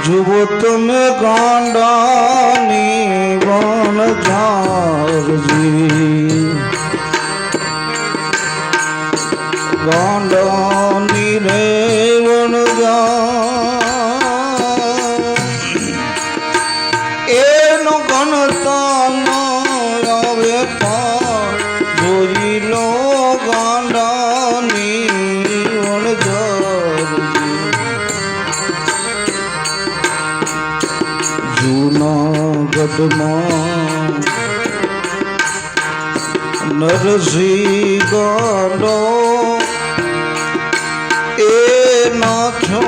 જુઓ તમે ગાંડાની વણ ઝારજી ગાંડાની રે વણ એનો ગણતા ન આવે પણ જોઈ લો ગાંડાની વણ ઝારજી જૂનાગઢમાં નરસિંહ ગાંડો એ નાથો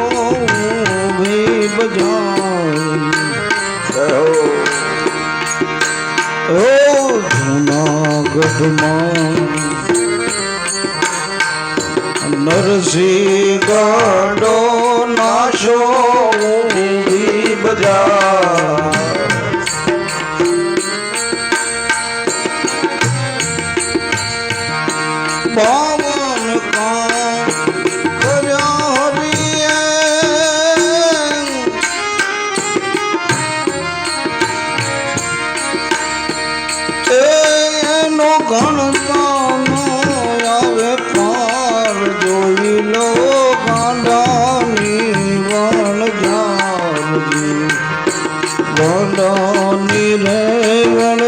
ભી બજાય ઓ જૂનાગઢમાં નરસિંહ ગાંડો નાશો ભી બજાય પાવન કામ કર્યા હરિએ એનો ગણતા ન આવે પાર જોઈ લો ગાંડાની વણ ઝારજી ગાંડાની રે વણ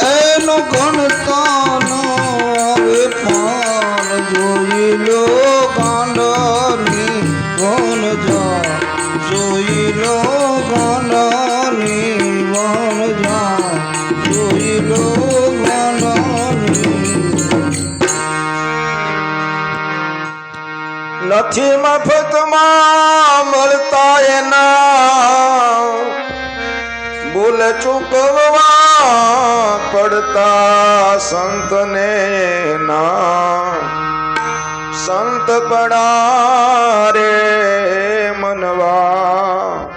એનો ગણતા ન આવે પાર જોઈ લો ગાંડાની વણ ઝાર જોઈ લો ગાંડાની વણ ઝાર જોઈ લો ગાંડાની નથી મફતમાં મળતા એના ભૂલ ચૂકવવા પડતા સંતને ના સંત પડા રે મનવા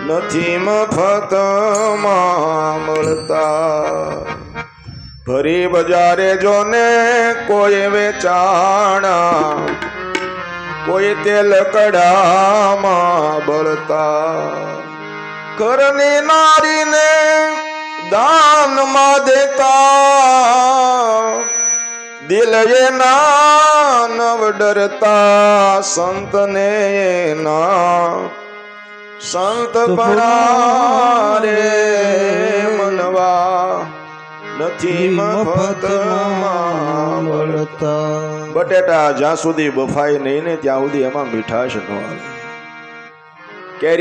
નથી મફતમાં મળતા ફરી બજારે જોને કોઈ વેચાણા કોઈ તેલ કડામાં બળતા ઘરની નારીને દાનમાં દેતા દિલ એના નવ ડરતા સંતને ના સંત પડા રે મનવા નથી મફતમાં મળતા બટેટા જ્યાં સુધી બફાય નહીં ને ત્યાં સુધી એમાં મીઠાશ ન આવે કેરી